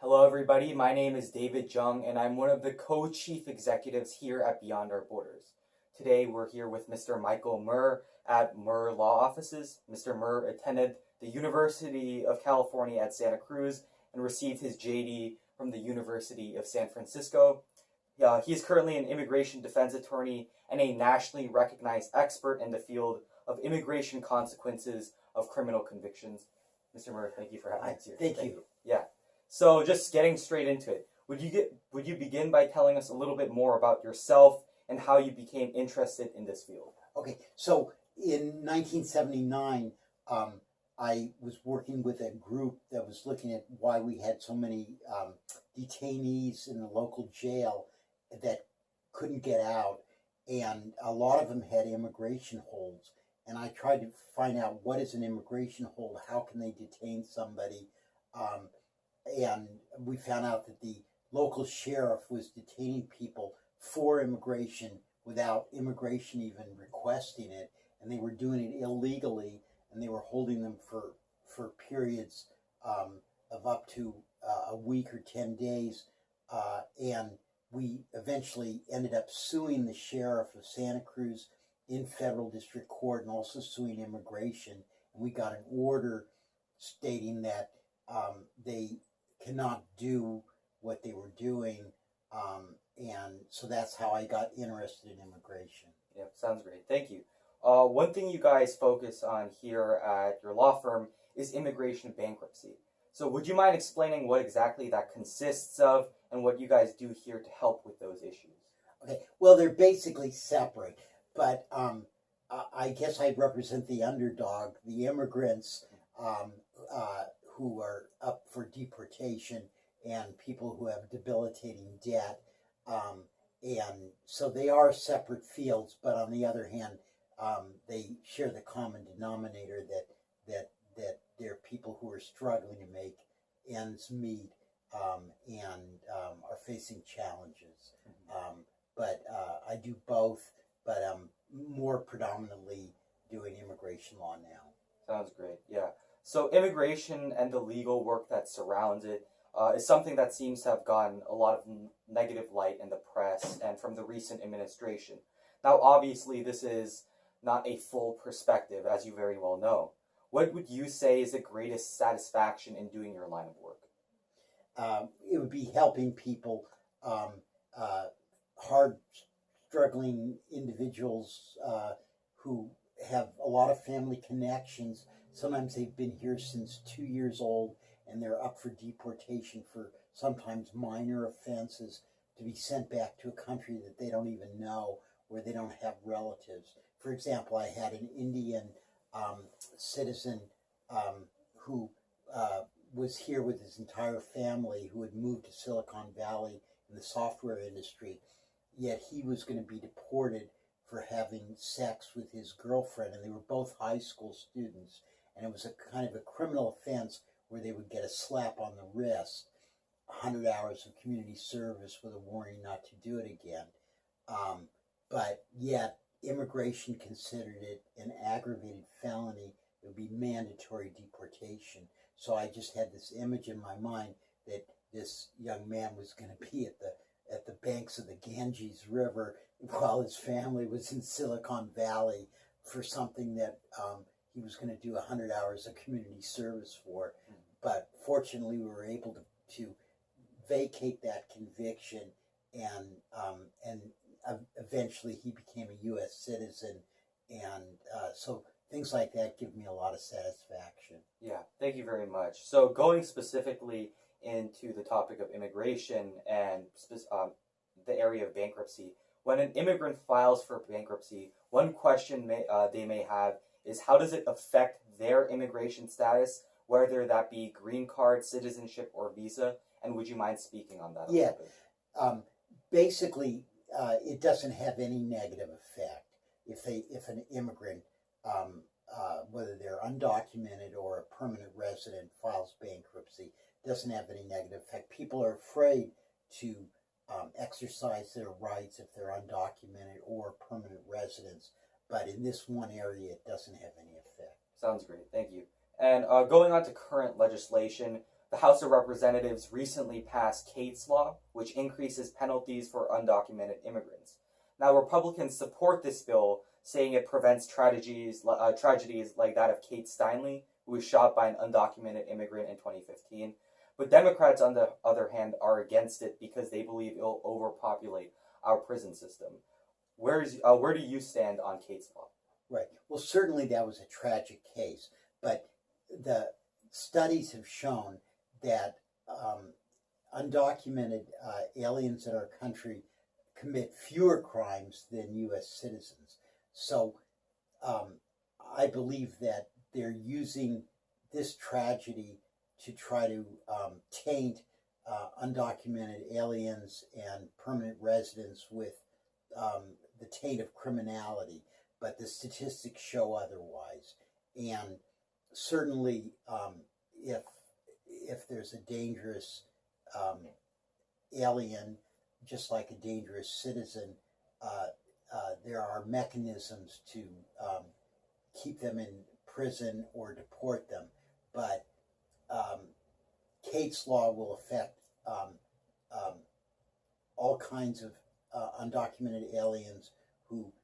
Hello, everybody. My name is David Jung, and I'm one of the co-chief executives here at Beyond Our Borders. Today, we're here with Mr. Michael Mehr at Mehr Law Offices. Mr. Mehr attended the University of California at Santa Cruz and received his JD from the University of San Francisco. He is currently an immigration defense attorney and a nationally recognized expert in the field of immigration consequences of criminal convictions. Mr. Mehr, thank you for having us here. Thank you. Yeah. So just getting straight into it, would you begin by telling us a little bit more about yourself and how you became interested in this field? Okay, so in 1979, I was working with a group that was looking at why we had so many detainees in the local jail that couldn't get out, and a lot of them had immigration holds. And I tried to find out, what is an immigration hold? How can they detain somebody? And we found out that the local sheriff was detaining people for immigration without immigration even requesting it, and they were doing it illegally, and they were holding them for periods of up to a week or 10 days. And we eventually ended up suing the sheriff of Santa Cruz in federal district court and also suing immigration. And we got an order stating that they cannot do what they were doing, and so that's how I got interested in immigration. Yeah, sounds great. Thank you. One thing you guys focus on here at your law firm is immigration bankruptcy. So would you mind explaining what exactly that consists of and what you guys do here to help with those issues? Okay, well, they're basically separate, but I guess I represent the underdog, the immigrants who are up for deportation, and people who have debilitating debt. And so they are separate fields, but on the other hand, they share the common denominator that they're people who are struggling to make ends meet and are facing challenges. But I do both, but I'm more predominantly doing immigration law now. Sounds great, yeah. So immigration and the legal work that surrounds it is something that seems to have gotten a lot of negative light in the press and from the recent administration. Now, obviously, this is not a full perspective, as you very well know. What would you say is the greatest satisfaction in doing your line of work? It would be helping people, hard struggling individuals who have a lot of family connections. Sometimes they've been here since 2 years old, and they're up for deportation for sometimes minor offenses, to be sent back to a country that they don't even know, where they don't have relatives. For example, I had an Indian citizen who was here with his entire family, who had moved to Silicon Valley in the software industry, yet he was going to be deported for having sex with his girlfriend, and they were both high school students. And it was a kind of a criminal offense where they would get a slap on the wrist, 100 hours of community service with a warning not to do it again. But yet, immigration considered it an aggravated felony. It would be mandatory deportation. So I just had this image in my mind that this young man was going to be at the banks of the Ganges River while his family was in Silicon Valley for something that he was going to do 100 hours of community service for. But fortunately, we were able to vacate that conviction, and eventually he became a U.S. citizen. And so things like that give me a lot of satisfaction. Yeah, thank you very much. So going specifically into the topic of immigration and the area of bankruptcy, when an immigrant files for bankruptcy, one question they may have is, how does it affect their immigration status, whether that be green card, citizenship, or visa? And would you mind speaking on that a little bit? Basically, it doesn't have any negative effect if an immigrant, whether they're undocumented or a permanent resident, files bankruptcy. It doesn't have any negative effect. People are afraid to exercise their rights if they're undocumented or permanent residents. But in this one area, it doesn't have any effect. Sounds great. Thank you. And going on to current legislation, The House of Representatives recently passed Kate's Law, which increases penalties for undocumented immigrants. Now, Republicans support this bill, saying it prevents tragedies like that of Kate Steinle, who was shot by an undocumented immigrant in 2015. But Democrats, on the other hand, are against it because they believe it will overpopulate our prison system. Where do you stand on Kate's Law? Right. Well, certainly that was a tragic case, but the studies have shown that undocumented aliens in our country commit fewer crimes than U.S. citizens. So I believe that they're using this tragedy to try to taint undocumented aliens and permanent residents with the taint of criminality. But the statistics show otherwise. And certainly, if there's a dangerous alien, just like a dangerous citizen, there are mechanisms to keep them in prison or deport them. But Kate's Law will affect all kinds of undocumented aliens who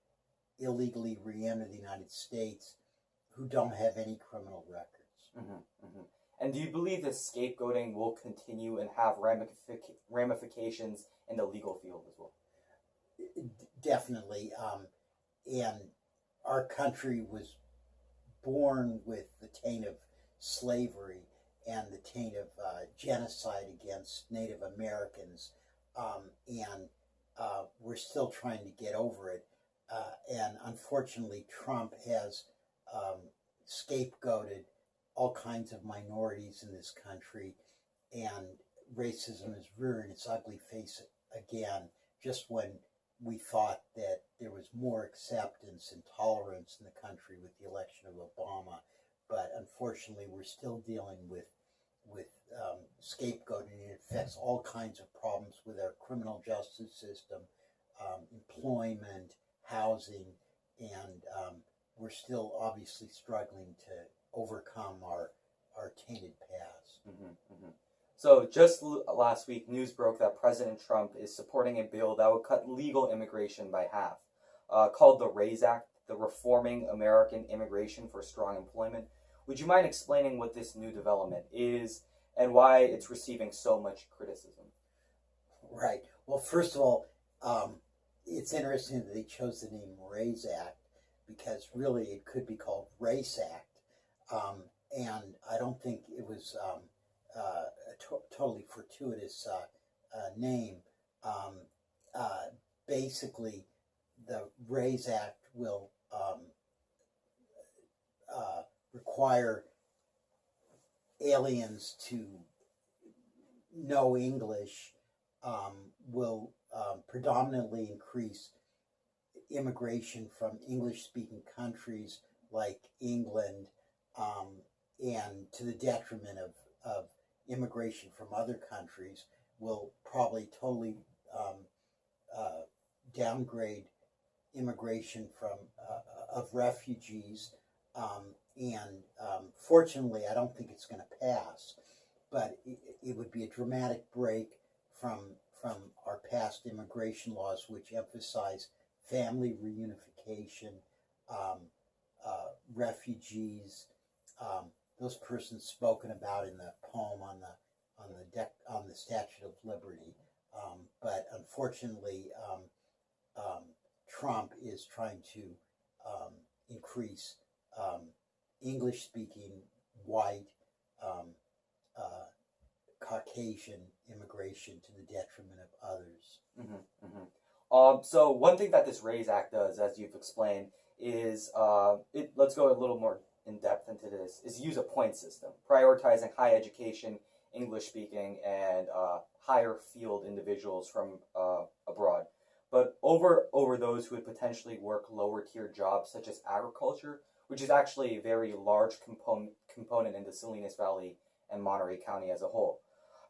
illegally re-enter the United States who don't have any criminal records. Mm-hmm, mm-hmm. And do you believe that scapegoating will continue and have ramifications in the legal field as well? Definitely. And our country was born with the taint of slavery and the taint of genocide against Native Americans. And we're still trying to get over it. And unfortunately, Trump has scapegoated all kinds of minorities in this country, and racism is rearing its ugly face again, just when we thought that there was more acceptance and tolerance in the country with the election of Obama. But unfortunately, we're still dealing with scapegoating. It affects all kinds of problems with our criminal justice system, employment, housing, and we're still obviously struggling to overcome our tainted past. Mm-hmm, mm-hmm. So just last week, news broke that President Trump is supporting a bill that would cut legal immigration by half, called the RAISE Act, the Reforming American Immigration for Strong Employment. Would you mind explaining what this new development is and why it's receiving so much criticism? Right. Well, first of all, it's interesting that they chose the name RAISE Act, because really it could be called Race Act. And I don't think it was a totally fortuitous name. Basically, the RAISE Act will require aliens to know English, will predominantly increase immigration from English-speaking countries like England, and to the detriment of immigration from other countries, will probably totally downgrade immigration from of refugees, and fortunately, I don't think it's going to pass. But it would be a dramatic break from our past immigration laws, which emphasize family reunification, refugees, those persons spoken about in the poem on the Statue of Liberty. But unfortunately, Trump is trying to increase English-speaking, white, Caucasian immigration to the detriment of others. Mm-hmm, mm-hmm. So one thing that this RAISE Act does, as you've explained, is let's go a little more in depth into this, is use a point system, prioritizing high education, English speaking, and higher field individuals from abroad, but over those who would potentially work lower tier jobs such as agriculture, which is actually a very large component in the Salinas Valley and Monterey County as a whole.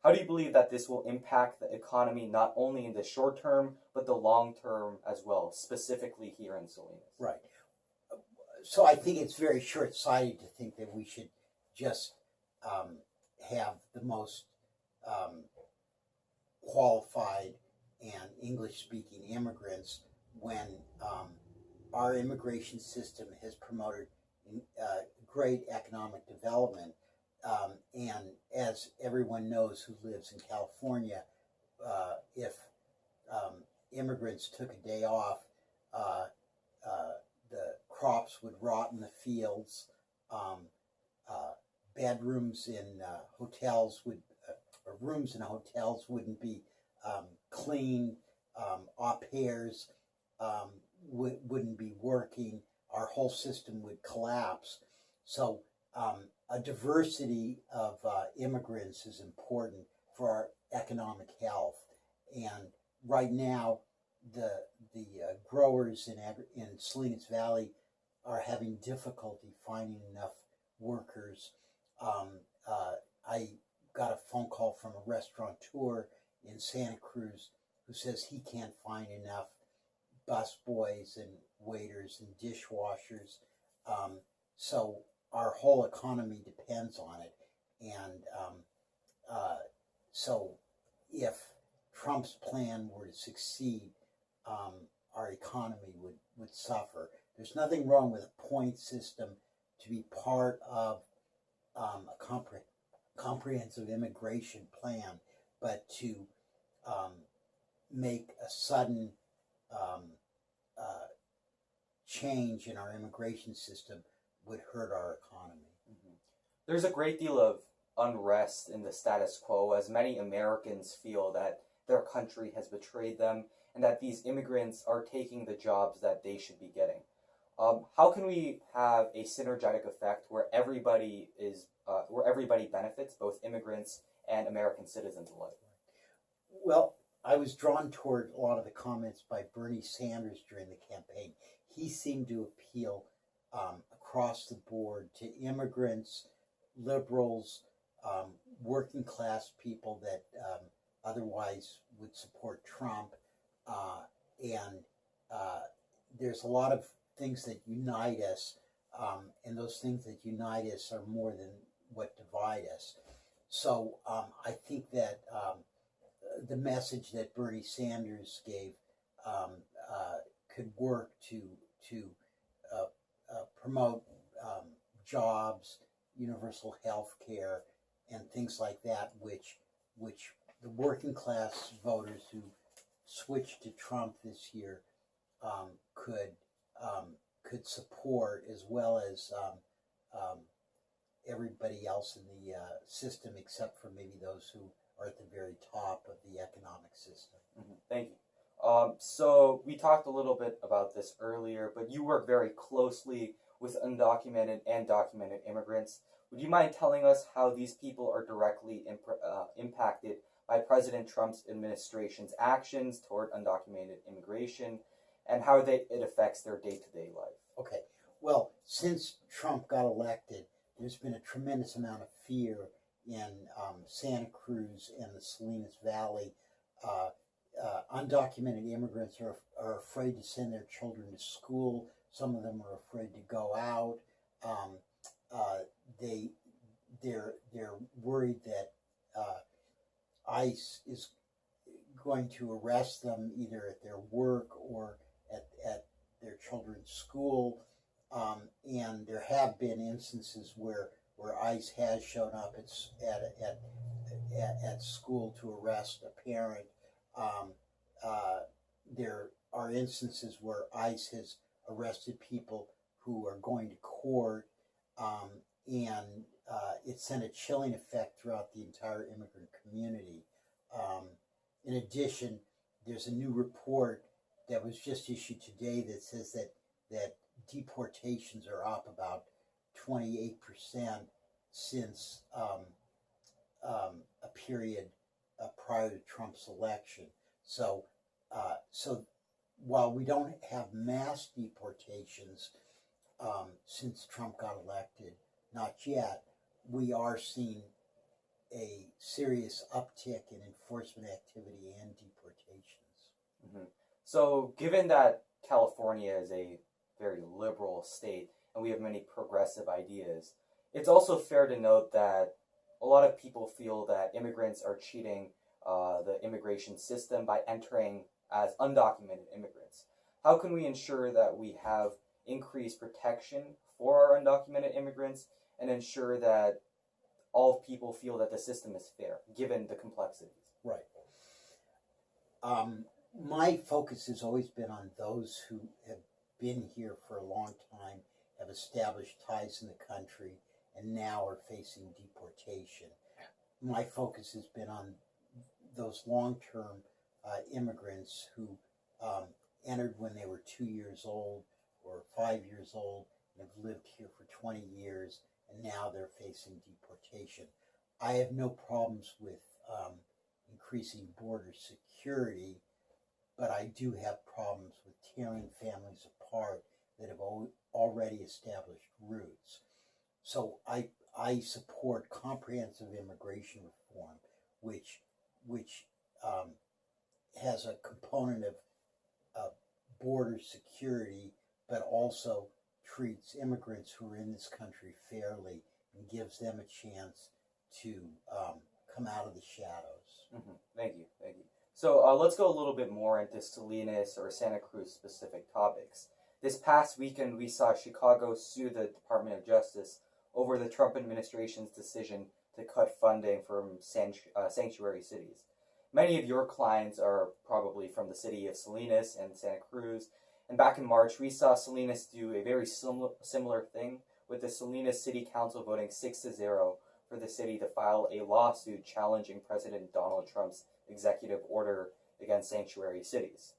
How do you believe that this will impact the economy not only in the short term, but the long term as well, specifically here in Salinas? Right. So I think it's very short-sighted to think that we should just have the most qualified and English-speaking immigrants when our immigration system has promoted great economic development. And as everyone knows who lives in California, if immigrants took a day off, the crops would rot in the fields. Bedrooms in hotels would, or rooms in hotels wouldn't be clean. Au pairs wouldn't be working. Our whole system would collapse. So a diversity of immigrants is important for our economic health. And right now, the growers in Salinas Valley are having difficulty finding enough workers. I got a phone call from a restaurateur in Santa Cruz who says he can't find enough busboys and waiters and dishwashers. So our whole economy depends on it. And so if Trump's plan were to succeed, our economy would suffer. There's nothing wrong with a point system to be part of a comprehensive immigration plan, but to make a sudden change in our immigration system would hurt our economy. Mm-hmm. There's a great deal of unrest in the status quo, as many Americans feel that their country has betrayed them and that these immigrants are taking the jobs that they should be getting. How can we have a synergetic effect where everybody benefits, both immigrants and American citizens alike? Well, I was drawn toward a lot of the comments by Bernie Sanders during the campaign. He seemed to appeal across the board to immigrants, liberals, working class people that otherwise would support Trump. And there's a lot of things that unite us, and those things that unite us are more than what divide us. So I think that the message that Bernie Sanders gave could work to promote jobs, universal health care, and things like that, which the working class voters who switched to Trump this year could support, as well as everybody else in the system, except for maybe those who are at the very top of the economic system. Mm-hmm. Thank you. So we talked a little bit about this earlier, but you work very closely with undocumented and documented immigrants. Would you mind telling us how these people are directly impacted by President Trump's administration's actions toward undocumented immigration, and how it affects their day-to-day life? Okay. Well, since Trump got elected, there's been a tremendous amount of fear in Santa Cruz and the Salinas Valley. Undocumented immigrants are afraid to send their children to school. Some of them are afraid to go out. They're worried that ICE is going to arrest them either at their work or at their children's school. And there have been instances where ICE has shown up at school to arrest a parent. There are instances where ICE has arrested people who are going to court, and it sent a chilling effect throughout the entire immigrant community. In addition, there's a new report that was just issued today that says that deportations are up about 28% since a period prior to Trump's election. So while we don't have mass deportations since Trump got elected, not yet, we are seeing a serious uptick in enforcement activity and deportations. Mm-hmm. So given that California is a very liberal state and we have many progressive ideas, it's also fair to note that a lot of people feel that immigrants are cheating the immigration system by entering as undocumented immigrants. How can we ensure that we have increased protection for our undocumented immigrants and ensure that all people feel that the system is fair, given the complexities? Right. My focus has always been on those who have been here for a long time, have established ties in the country, and now are facing deportation. My focus has been on those long-term immigrants who entered when they were 2 years old or 5 years old and have lived here for 20 years, and now they're facing deportation. I have no problems with increasing border security, but I do have problems with tearing families apart that have already established roots. So I support comprehensive immigration reform, which has a component of border security, but also treats immigrants who are in this country fairly and gives them a chance to come out of the shadows. Mm-hmm. Thank you. So let's go a little bit more into Salinas or Santa Cruz specific topics. This past weekend, we saw Chicago sue the Department of Justice over the Trump administration's decision to cut funding from sanctuary cities. Many of your clients are probably from the city of Salinas and Santa Cruz. And back in March, we saw Salinas do a very similar thing, with the Salinas City Council voting 6-0 for the city to file a lawsuit challenging President Donald Trump's executive order against sanctuary cities.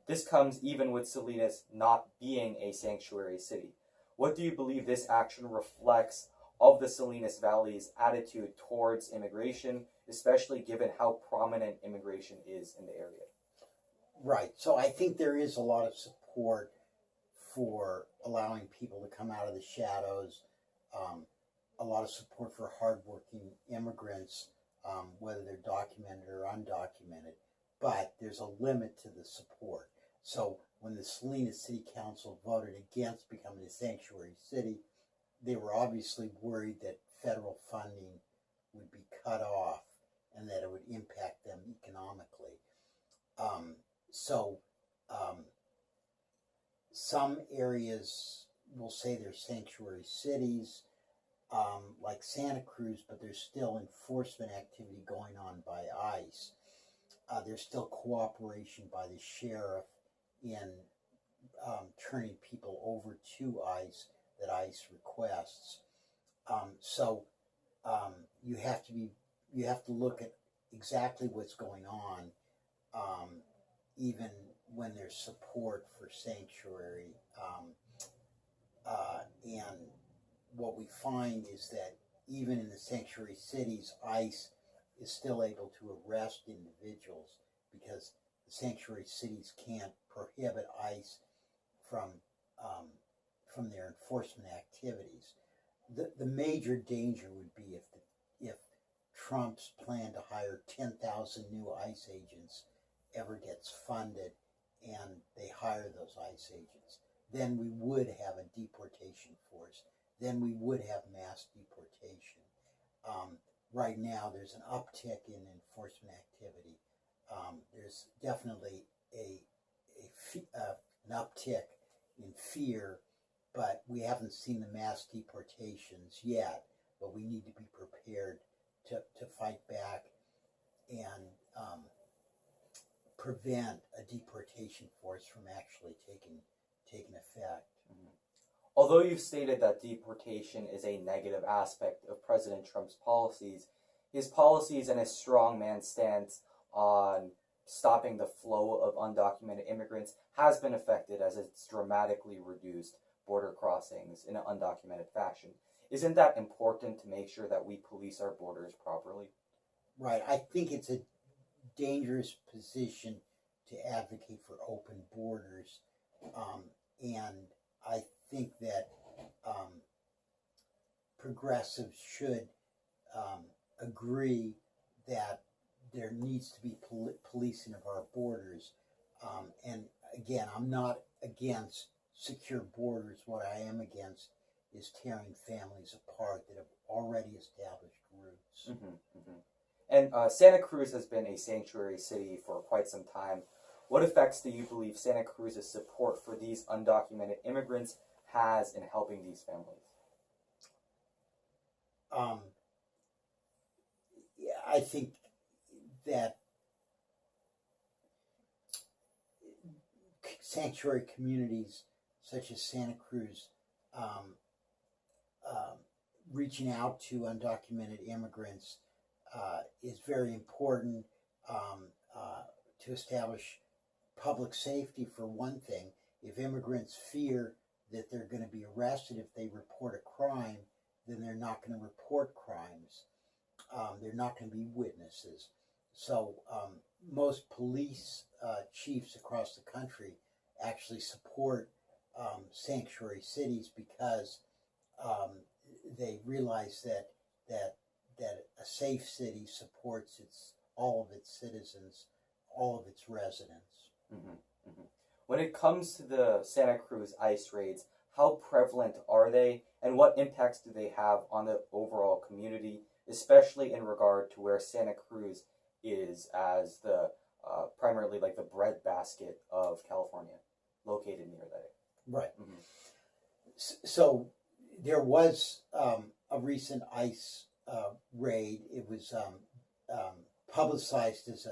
This comes even with Salinas not being a sanctuary city. What do you believe this action reflects of the Salinas Valley's attitude towards immigration, especially given how prominent immigration is in the area? Right. So I think there is a lot of support for allowing people to come out of the shadows, a lot of support for hardworking immigrants, whether they're documented or undocumented. But there's a limit to the support. So when the Salinas City Council voted against becoming a sanctuary city, they were obviously worried that federal funding would be cut off and that it would impact them economically. Some areas will say they're sanctuary cities, like Santa Cruz, but there's still enforcement activity going on by ICE. There's still cooperation by the sheriff in turning people over to ICE that ICE requests. You have to look at exactly what's going on, even when there's support for sanctuary. And what we find is that even in the sanctuary cities, ICE is still able to arrest individuals because the sanctuary cities can't prohibit ICE from their enforcement activities. The major danger would be if Trump's plan to hire 10,000 new ICE agents ever gets funded and they hire those ICE agents. Then we would have a deportation force. Then we would have mass deportation. Right now, there's an uptick in enforcement activity. There's definitely an uptick in fear, but we haven't seen the mass deportations yet. But we need to be prepared to fight back and prevent a deportation force from actually taking effect. Mm-hmm. Although you've stated that deportation is a negative aspect of President Trump's policies, his policies and his strongman stance on stopping the flow of undocumented immigrants has been affected as it's dramatically reduced border crossings in an undocumented fashion. Isn't that important to make sure that we police our borders properly? Right. I think it's a dangerous position to advocate for open borders. And I think that progressives should agree that there needs to be policing of our borders. And again, I'm not against secure borders. What I am against is tearing families apart that have already established roots. And Santa Cruz has been a sanctuary city for quite some time. What effects do you believe Santa Cruz's support for these undocumented immigrants has in helping these families? I think that sanctuary communities such as Santa Cruz reaching out to undocumented immigrants is very important to establish public safety, for one thing. If immigrants fear that they're going to be arrested if they report a crime, then they're not going to report crimes. They're not going to be witnesses. So most police chiefs across the country actually support sanctuary cities because they realize that a safe city supports all of its citizens, all of its residents. When it comes to the Santa Cruz ICE raids, how prevalent are they, and what impacts do they have on the overall community, especially in regard to where Santa Cruz is as the primarily like the breadbasket of California, located near that? Right. So there was a recent ICE raid. It was publicized as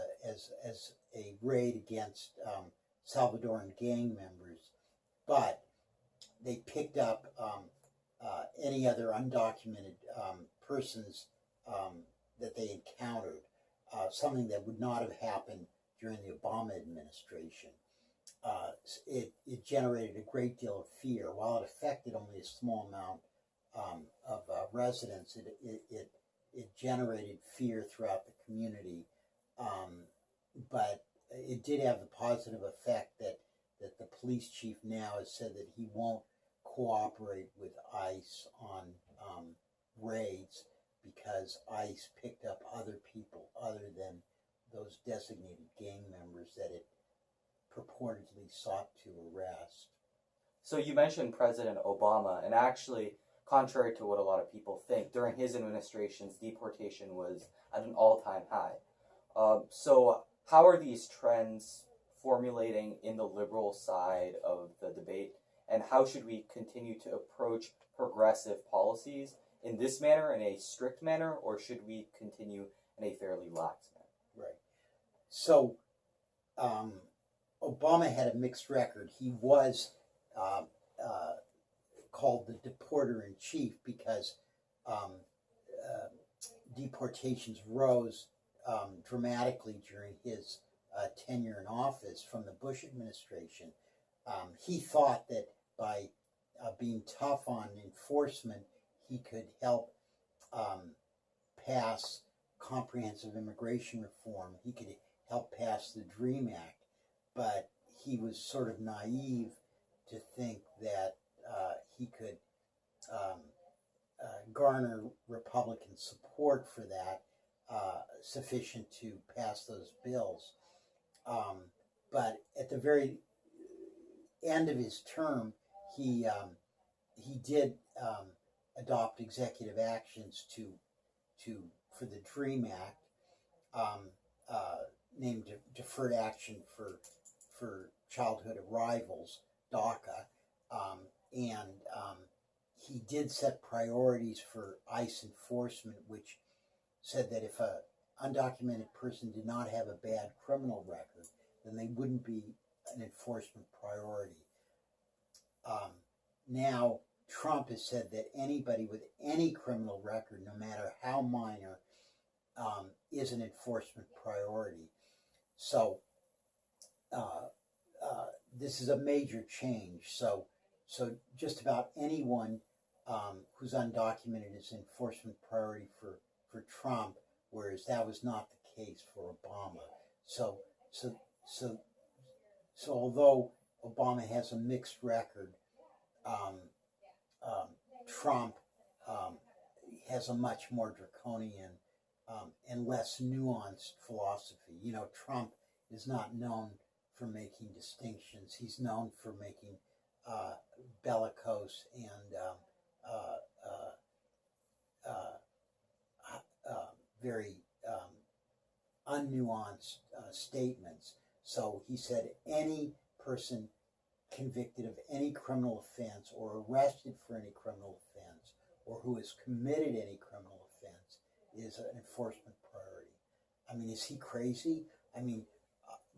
a raid against Salvadoran gang members, but they picked up any other undocumented persons that they encountered, something that would not have happened during the Obama administration. It generated a great deal of fear. While it affected only a small amount of residents, it generated fear throughout the community. But it did have the positive effect that the police chief now has said that he won't cooperate with ICE on raids because ICE picked up other people other than those designated gang members that it purportedly sought to arrest. So you mentioned President Obama, and actually, contrary to what a lot of people think, during his administration's deportation was at an all-time high. So how are these trends formulating in the liberal side of the debate, and how should we continue to approach progressive policies in this manner, in a strict manner, or should we continue in a fairly lax manner? Right. So Obama had a mixed record. He was called the deporter-in-chief because deportations rose dramatically during his tenure in office from the Bush administration. He thought that by being tough on enforcement, he could help pass comprehensive immigration reform. He could help pass the DREAM Act, but he was sort of naive to think that he could garner Republican support for that sufficient to pass those bills. But at the very end of his term, he did adopt executive actions for the DREAM Act, named Deferred Action for Childhood Arrivals, DACA, and he did set priorities for ICE enforcement, which said that if an undocumented person did not have a bad criminal record, then they wouldn't be an enforcement priority. Now, Trump has said that anybody with any criminal record, no matter how minor, is an enforcement priority. So this is a major change. So just about anyone who's undocumented is an enforcement priority for Trump, whereas that was not the case for Obama. So although Obama has a mixed record, Trump has a much more draconian and less nuanced philosophy. You know, Trump is not known for making distinctions. He's known for making bellicose and very unnuanced statements. So he said any person convicted of any criminal offense or arrested for any criminal offense or who has committed any criminal offense is an enforcement priority. I mean, is he crazy? I mean,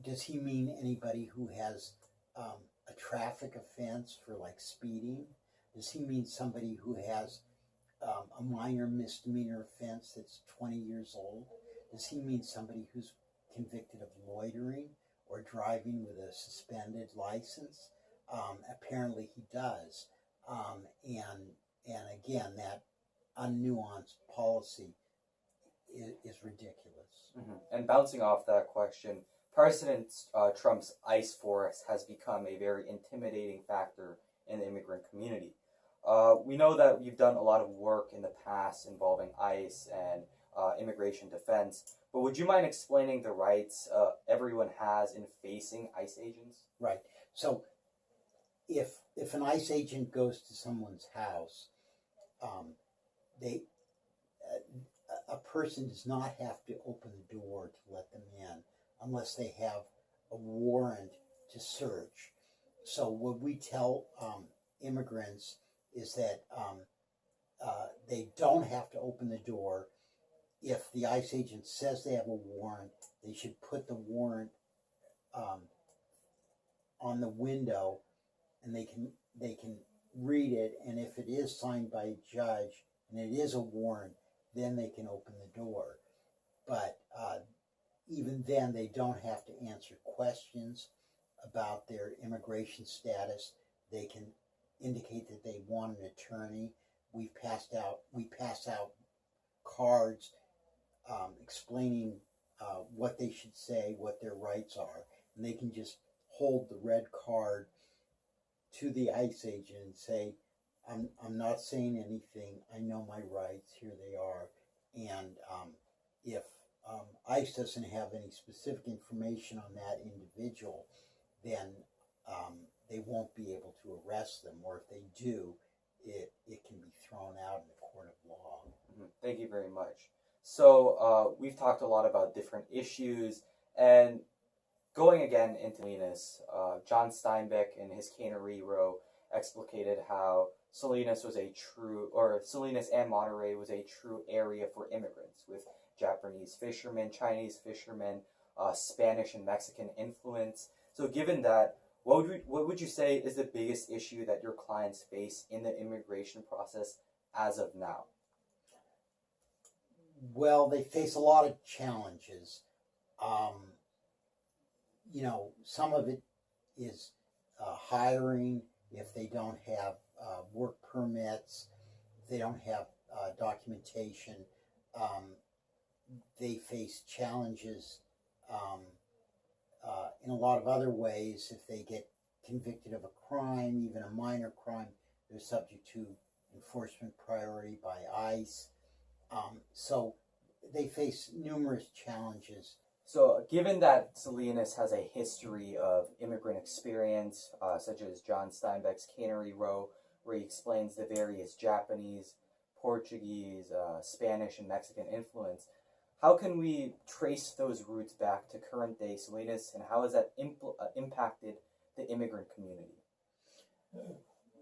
does he mean anybody who has a traffic offense for like speeding? Does he mean somebody who has a minor misdemeanor offense that's 20 years old? Does he mean somebody who's convicted of loitering or driving with a suspended license? Apparently he does. And again, that unnuanced policy is ridiculous. Mm-hmm. And bouncing off that question, President Trump's ICE force has become a very intimidating factor in the immigrant community. We know that you've done a lot of work in the past involving ICE and immigration defense, but would you mind explaining the rights everyone has in facing ICE agents? Right. So if an ICE agent goes to someone's house, a person does not have to open the door to let them in unless they have a warrant to search. So what we tell immigrants is that they don't have to open the door. If the ICE agent says they have a warrant, they should put the warrant on the window, and they can read it. And if it is signed by a judge and it is a warrant, then they can open the door. But even then, they don't have to answer questions about their immigration status. They can indicate that they want an attorney. We pass out cards explaining what they should say, what their rights are, and they can just hold the red card to the ICE agent and say, I'm not saying anything. I know my rights. Here they are. And if ICE doesn't have any specific information on that individual, then they won't be able to arrest them. Or if they do, it can be thrown out in the court of law. Mm-hmm. Thank you very much. So we've talked a lot about different issues, and going again into Salinas, John Steinbeck in his Cannery Row explicated how Salinas and Monterey was a true area for immigrants with Japanese fishermen, Chinese fishermen, Spanish and Mexican influence. So given that, what would you say is the biggest issue that your clients face in the immigration process as of now? Well, they face a lot of challenges. Some of it is hiring. If they don't have work permits, if they don't have documentation, they face challenges in a lot of other ways. If they get convicted of a crime, even a minor crime, they're subject to enforcement priority by ICE. So they face numerous challenges. So given that Salinas has a history of immigrant experience, such as John Steinbeck's Cannery Row, where he explains the various Japanese, Portuguese, Spanish, and Mexican influence, how can we trace those roots back to current day Salinas, and how has that impacted the immigrant community?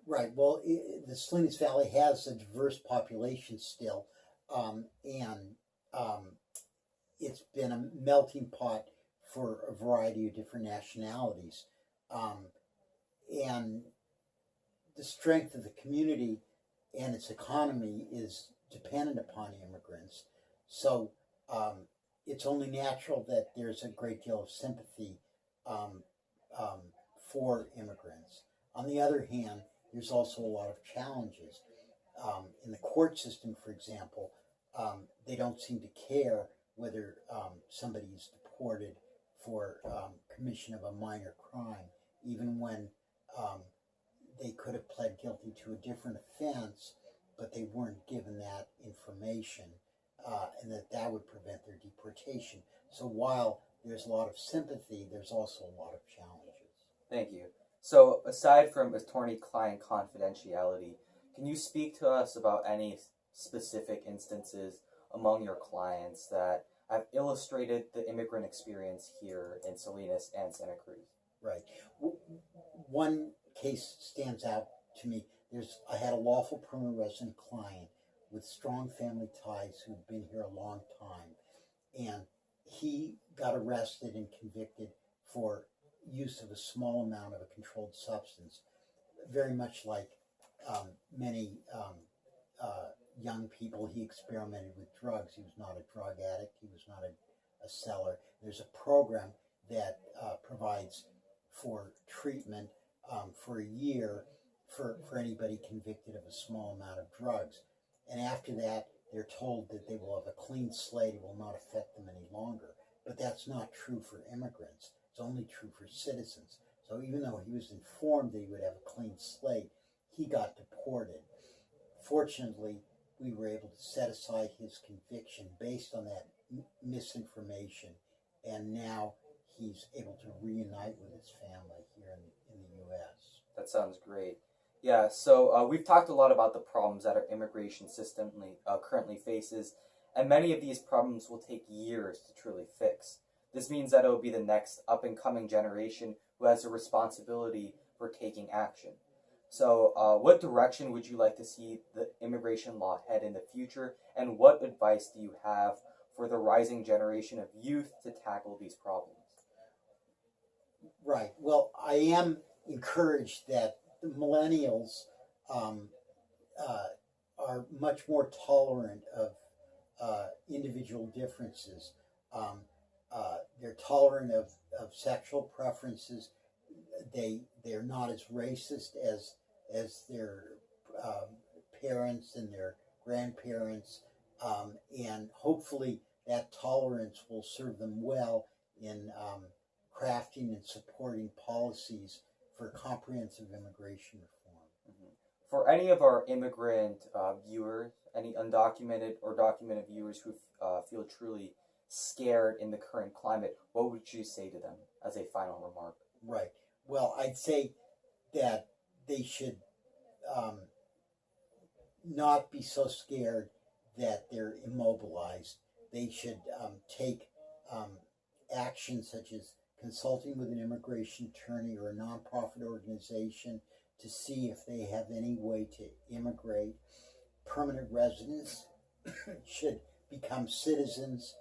Right. Well, the Salinas Valley has a diverse population still, and it's been a melting pot for a variety of different nationalities. And the strength of the community and its economy is dependent upon immigrants. So it's only natural that there's a great deal of sympathy for immigrants. On the other hand, there's also a lot of challenges. In the court system, for example, they don't seem to care whether somebody is deported for commission of a minor crime, even when they could have pled guilty to a different offense, but they weren't given that information, and that would prevent their deportation. So while there's a lot of sympathy, there's also a lot of challenges. Thank you. So aside from attorney-client confidentiality, Can you speak to us about any specific instances among your clients that have illustrated the immigrant experience here in Salinas and Santa Cruz? Right. One case stands out to me. I had a lawful permanent resident client with strong family ties who'd been here a long time, and he got arrested and convicted for use of a small amount of a controlled substance, very much like many young people. He experimented with drugs. He was not a drug addict. He was not a seller. There's a program that provides for treatment for a year for anybody convicted of a small amount of drugs. And after that, they're told that they will have a clean slate. It will not affect them any longer. But that's not true for immigrants. It's only true for citizens. So even though he was informed that he would have a clean slate, he got deported. Fortunately, we were able to set aside his conviction based on that misinformation, and now he's able to reunite with his family here in the U.S. That sounds great. Yeah, so we've talked a lot about the problems that our immigration system currently faces, and many of these problems will take years to truly fix. This means that it will be the next up-and-coming generation who has a responsibility for taking action. So what direction would you like to see the immigration law head in the future, and what advice do you have for the rising generation of youth to tackle these problems? Right. Well, I am encouraged that the millennials are much more tolerant of individual differences. They're tolerant of sexual preferences. They're not as racist as their parents and their grandparents, and hopefully that tolerance will serve them well in crafting and supporting policies for comprehensive immigration reform. Mm-hmm. For any of our immigrant viewers, any undocumented or documented viewers who feel truly scared in the current climate, what would you say to them as a final remark? Right. Well, I'd say that they should not be so scared that they're immobilized. They should take action such as consulting with an immigration attorney or a nonprofit organization to see if they have any way to immigrate. Permanent residents should become citizens.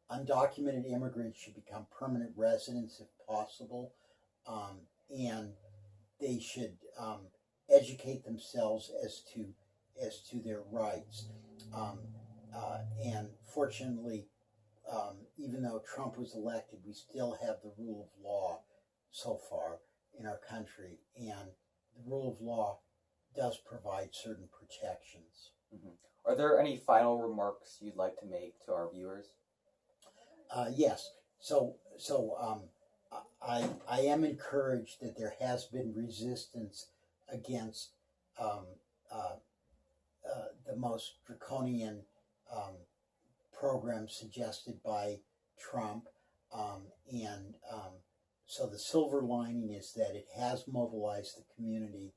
Undocumented immigrants should become permanent residents if possible, and they should educate themselves as to their rights. And fortunately, even though Trump was elected, we still have the rule of law so far in our country, and the rule of law does provide certain protections. Mm-hmm. Are there any final remarks you'd like to make to our viewers? Yes. So I am encouraged that there has been resistance against the most draconian program suggested by Trump, and so the silver lining is that it has mobilized the community.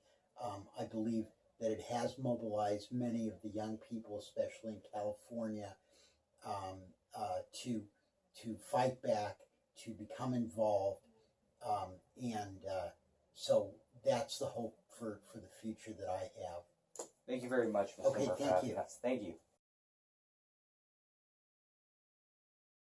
I believe that it has mobilized many of the young people, especially in California, to fight back, to become involved, and so that's the hope for the future that I have. Thank you very much, Mr. Okay, Mehr, for thank having you. us. Thank you.